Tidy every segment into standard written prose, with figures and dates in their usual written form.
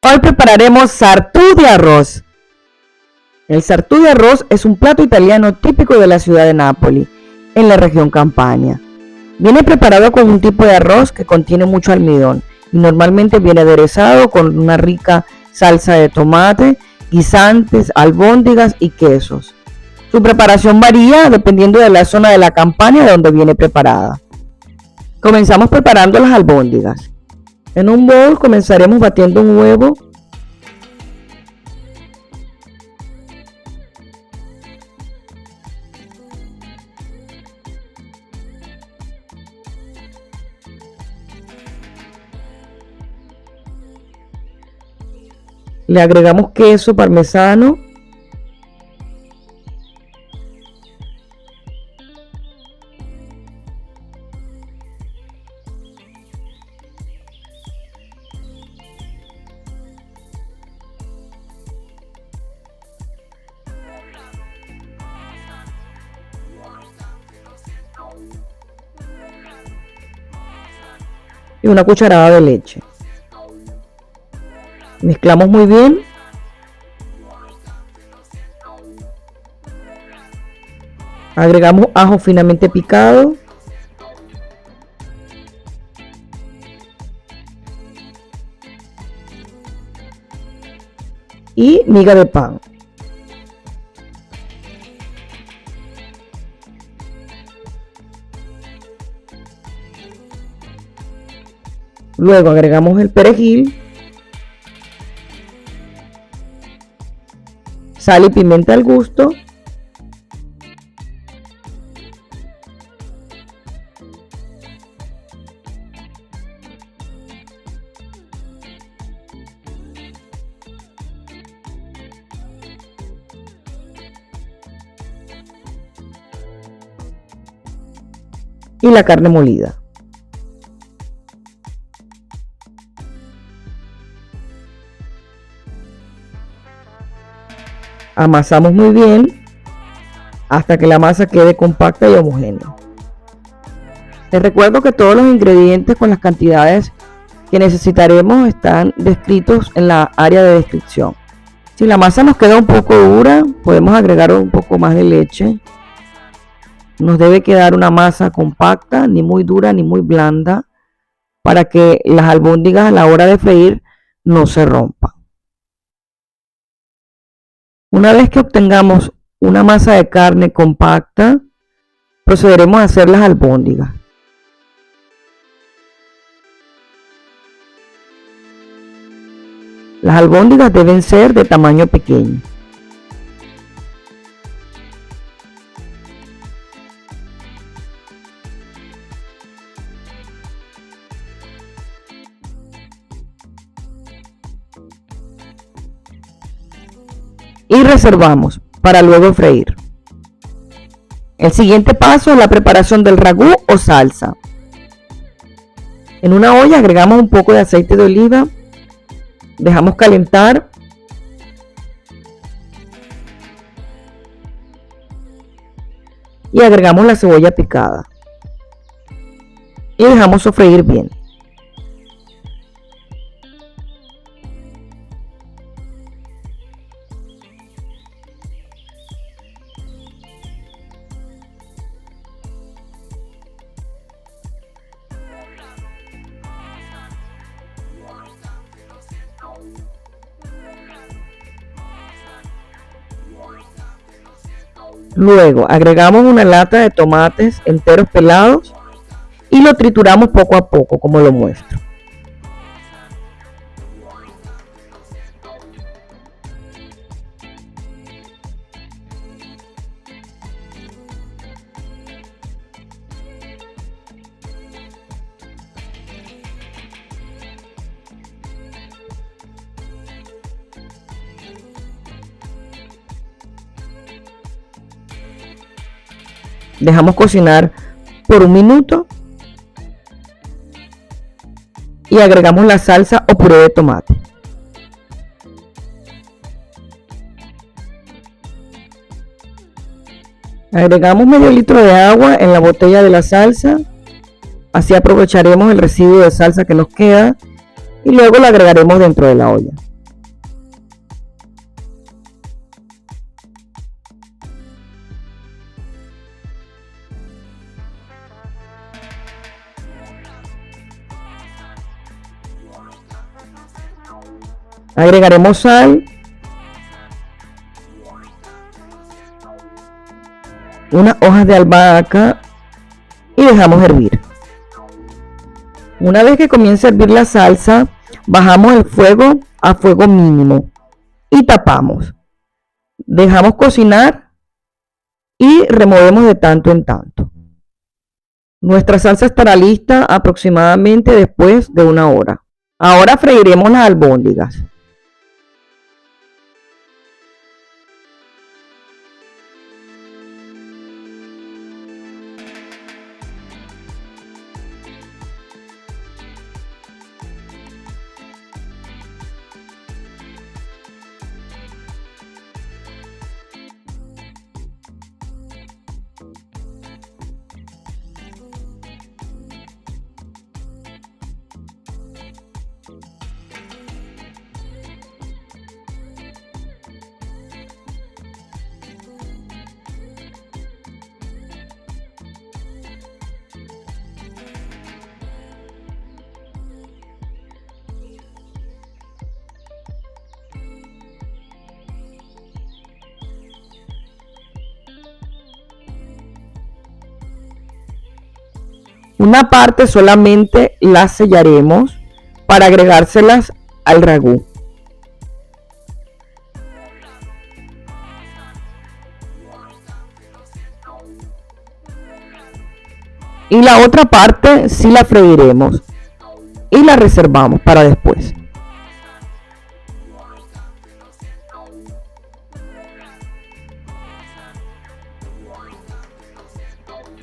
Hoy prepararemos sartú de arroz. El sartú de arroz es un plato italiano típico de la ciudad de Nápoles, en la región Campania. Viene preparado con un tipo de arroz que contiene mucho almidón y normalmente viene aderezado con una rica salsa de tomate, guisantes, albóndigas y quesos. Su preparación varía dependiendo de la zona de la Campania donde viene preparada. Comenzamos preparando las albóndigas. En un bol comenzaremos batiendo un huevo. Le agregamos queso parmesano. Y una cucharada de leche. Mezclamos muy bien. Agregamos ajo finamente picado. Y miga de pan. Luego agregamos el perejil, sal y pimienta al gusto, y la carne molida. Amasamos muy bien hasta que la masa quede compacta y homogénea. Les recuerdo que todos los ingredientes con las cantidades que necesitaremos están descritos en la área de descripción. Si la masa nos queda un poco dura, podemos agregar un poco más de leche. Nos debe quedar una masa compacta, ni muy dura ni muy blanda, para que las albóndigas a la hora de freír no se rompan. Una vez que obtengamos una masa de carne compacta, procederemos a hacer las albóndigas. Las albóndigas deben ser de tamaño pequeño. Y reservamos para luego freír. El siguiente paso es la preparación del ragú o salsa. En una olla agregamos un poco de aceite de oliva, dejamos calentar y agregamos la cebolla picada y dejamos sofreír bien. Luego agregamos una lata de tomates enteros pelados y lo trituramos poco a poco, como lo muestro. Dejamos cocinar por un minuto y agregamos la salsa o puré de tomate. Agregamos medio litro de agua en la botella de la salsa Así aprovecharemos el residuo de salsa que nos queda y luego lo agregaremos dentro de la olla. Agregaremos sal, unas hojas de albahaca y dejamos hervir. Una vez que comience a hervir la salsa, bajamos el fuego a fuego mínimo y tapamos. Dejamos cocinar y removemos de tanto en tanto. Nuestra salsa estará lista aproximadamente después de 1 hora. Ahora freiremos las albóndigas. Una parte solamente la sellaremos para agregárselas al ragú. Y la otra parte sí la freiremos y la reservamos para después.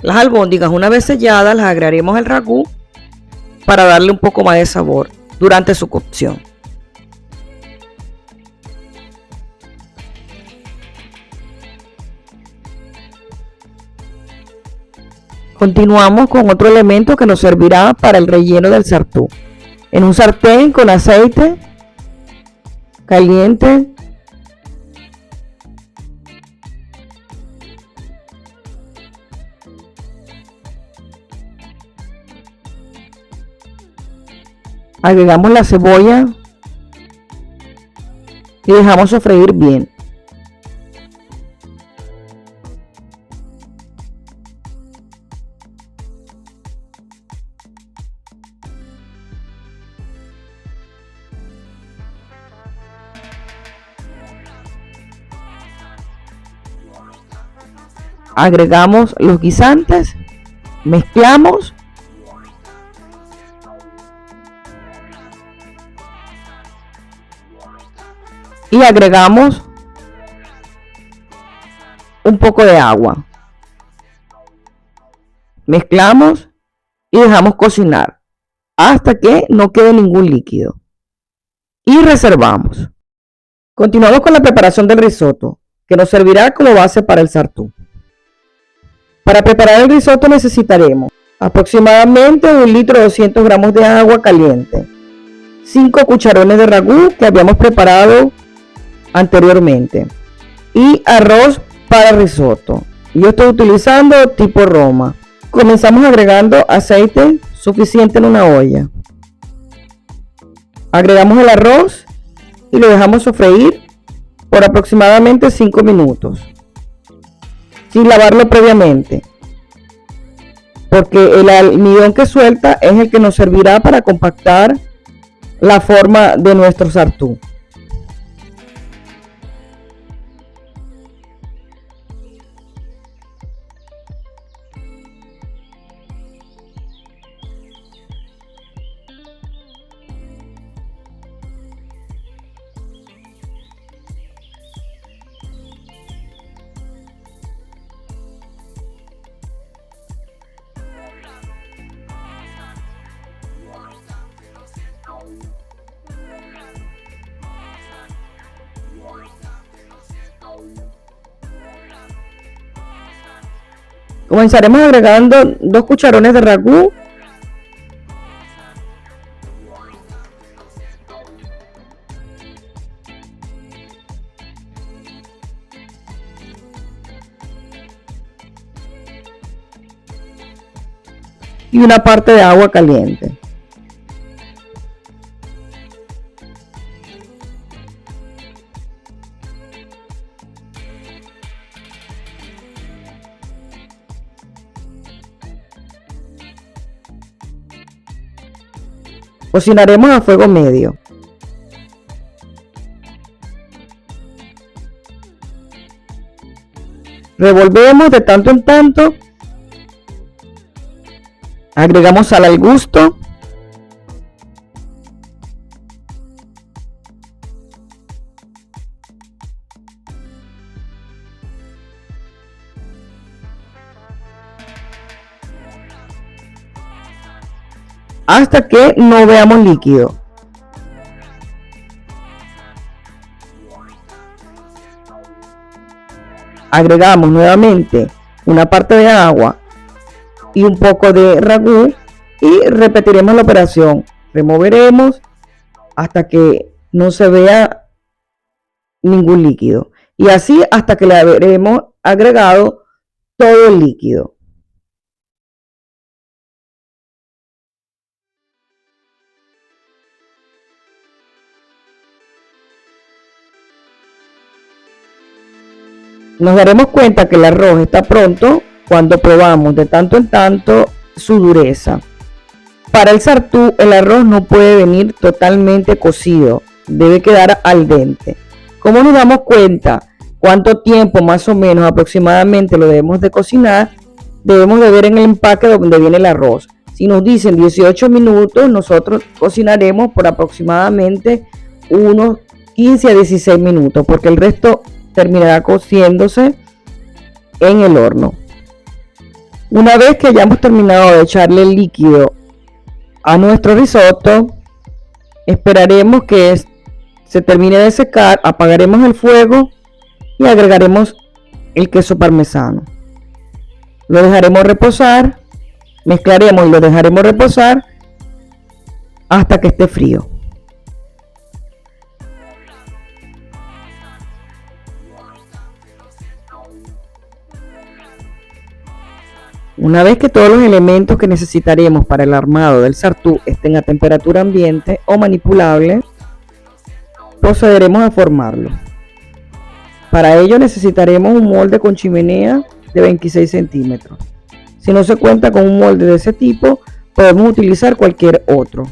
Las albóndigas, una vez selladas, las agregaremos al ragú para darle un poco más de sabor durante su cocción. Continuamos con otro elemento que nos servirá para el relleno del sartú. En un sartén con aceite caliente, agregamos la cebolla y dejamos sofreír bien. Agregamos los guisantes, mezclamos y agregamos un poco de agua. Mezclamos y dejamos cocinar hasta que no quede ningún líquido. Y reservamos. Continuamos con la preparación del risotto, que nos servirá como base para el sartú. Para preparar el risotto necesitaremos aproximadamente 1 litro 200 gramos de agua caliente, 5 cucharones de ragú que habíamos preparado anteriormente y arroz para risotto. Yo estoy utilizando tipo Roma. Comenzamos agregando aceite suficiente en una olla. Agregamos el arroz y lo dejamos sofreír por aproximadamente 5 minutos sin lavarlo previamente, porque el almidón que suelta es el que nos servirá para compactar la forma de nuestro sartú. Comenzaremos agregando 2 cucharones de ragú, y una parte de agua caliente. Cocinaremos a fuego medio. Revolvemos de tanto en tanto. Agregamos sal al gusto. Hasta que no veamos líquido. Agregamos nuevamente una parte de agua y un poco de ragú y repetiremos la operación. Removeremos hasta que no se vea ningún líquido y así hasta que le habremos agregado todo el líquido. Nos daremos cuenta que el arroz está pronto cuando probamos de tanto en tanto su dureza. Para el sartú, el arroz no puede venir totalmente cocido, debe quedar al dente. ¿Cómo nos damos cuenta cuánto tiempo más o menos aproximadamente lo debemos de cocinar? Debemos de ver en el empaque donde viene el arroz. Si nos dicen 18 minutos, nosotros cocinaremos por aproximadamente unos 15 a 16 minutos, porque el resto terminará cociéndose en el horno. Una vez que hayamos terminado de echarle el líquido a nuestro risotto, esperaremos que se termine de secar, apagaremos el fuego y agregaremos el queso parmesano. Lo dejaremos reposar, mezclaremos y lo dejaremos reposar hasta que esté frío. Una vez que todos los elementos que necesitaremos para el armado del sartú estén a temperatura ambiente o manipulable, procederemos a formarlo. Para ello necesitaremos un molde con chimenea de 26 centímetros. Si no se cuenta con un molde de ese tipo, podemos utilizar cualquier otro,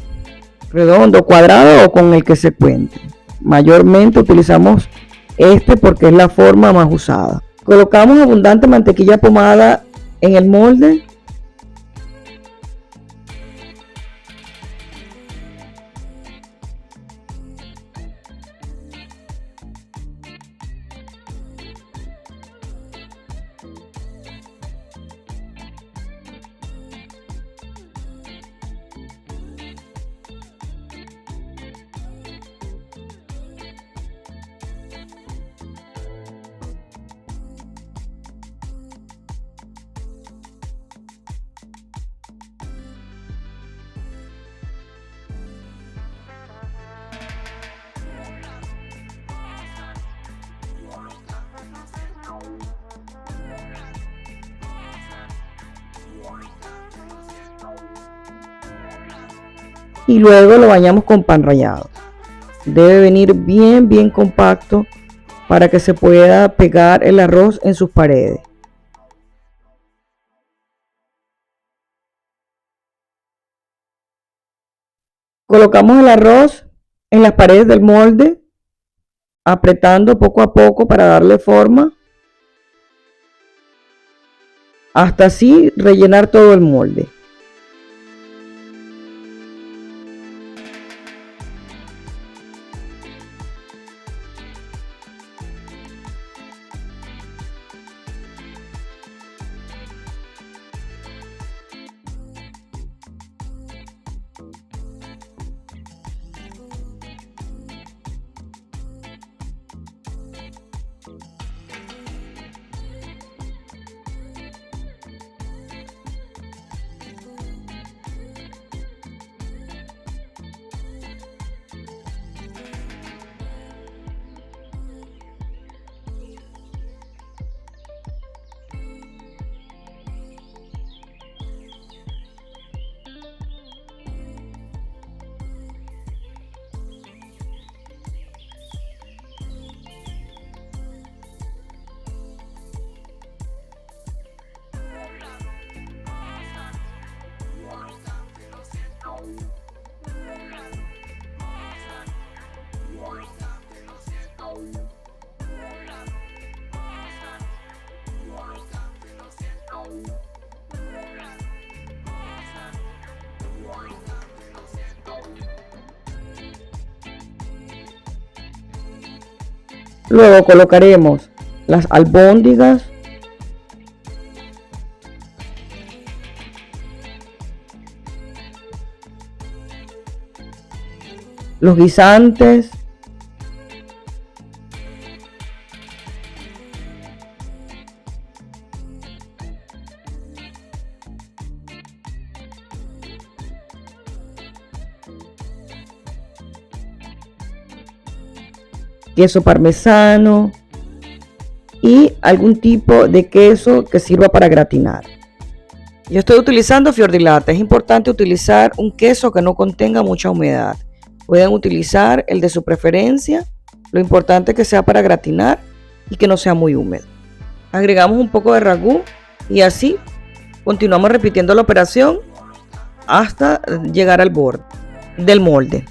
redondo, cuadrado o con el que se cuente. Mayormente utilizamos este porque es la forma más usada. Colocamos abundante mantequilla pomada en el molde. Y luego lo bañamos con pan rallado. Debe venir bien compacto para que se pueda pegar el arroz en sus paredes. Colocamos el arroz en las paredes del molde, apretando poco a poco para darle forma, hasta así rellenar todo el molde. Luego colocaremos las albóndigas, los guisantes, queso parmesano y algún tipo de queso que sirva para gratinar. Yo estoy utilizando fior di latte. Es importante utilizar un queso que no contenga mucha humedad. Pueden utilizar el de su preferencia. Lo importante es que sea para gratinar y que no sea muy húmedo. Agregamos un poco de ragú y así continuamos repitiendo la operación hasta llegar al borde del molde.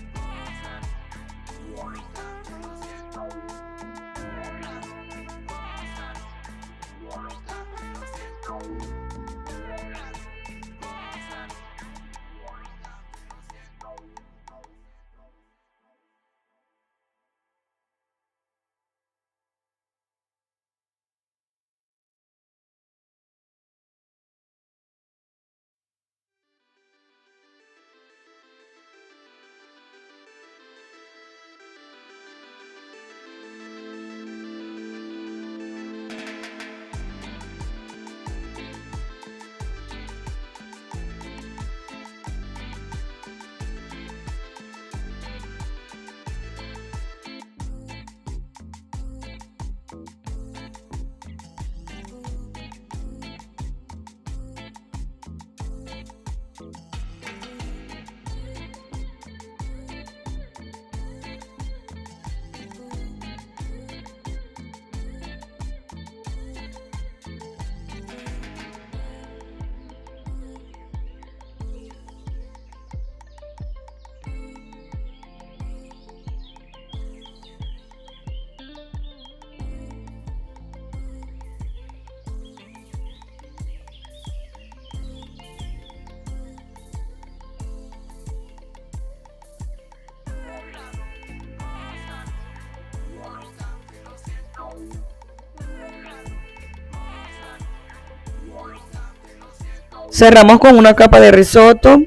Cerramos con una capa de risotto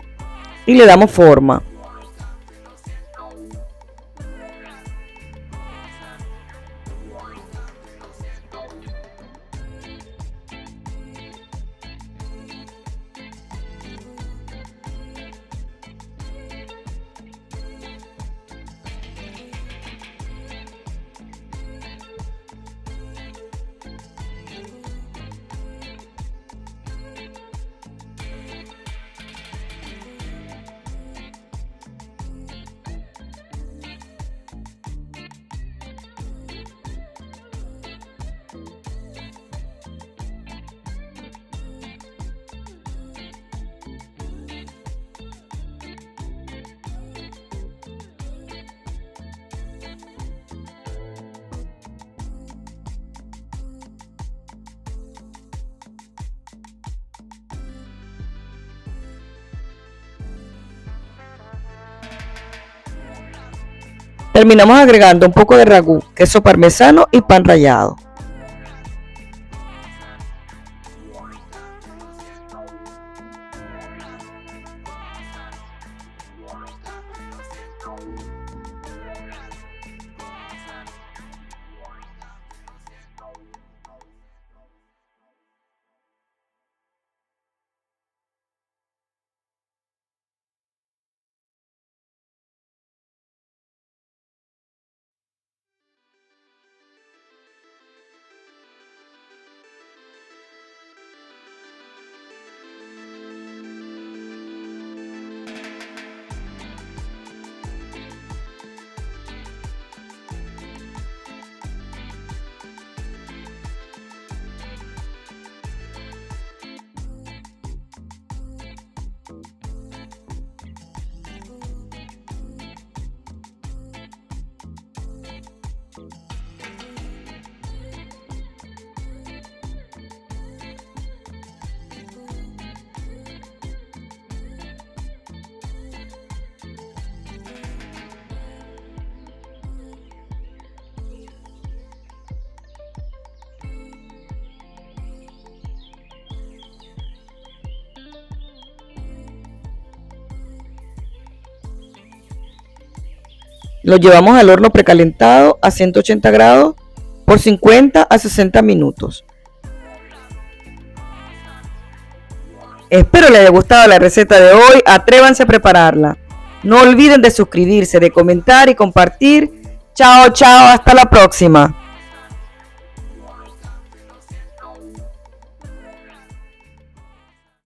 y le damos forma. Terminamos agregando un poco de ragú, queso parmesano y pan rallado. Lo llevamos al horno precalentado a 180 grados por 50 a 60 minutos. Espero les haya gustado la receta de hoy. Atrévanse a prepararla. No olviden de suscribirse, de comentar y compartir. Chao, chao, hasta la próxima.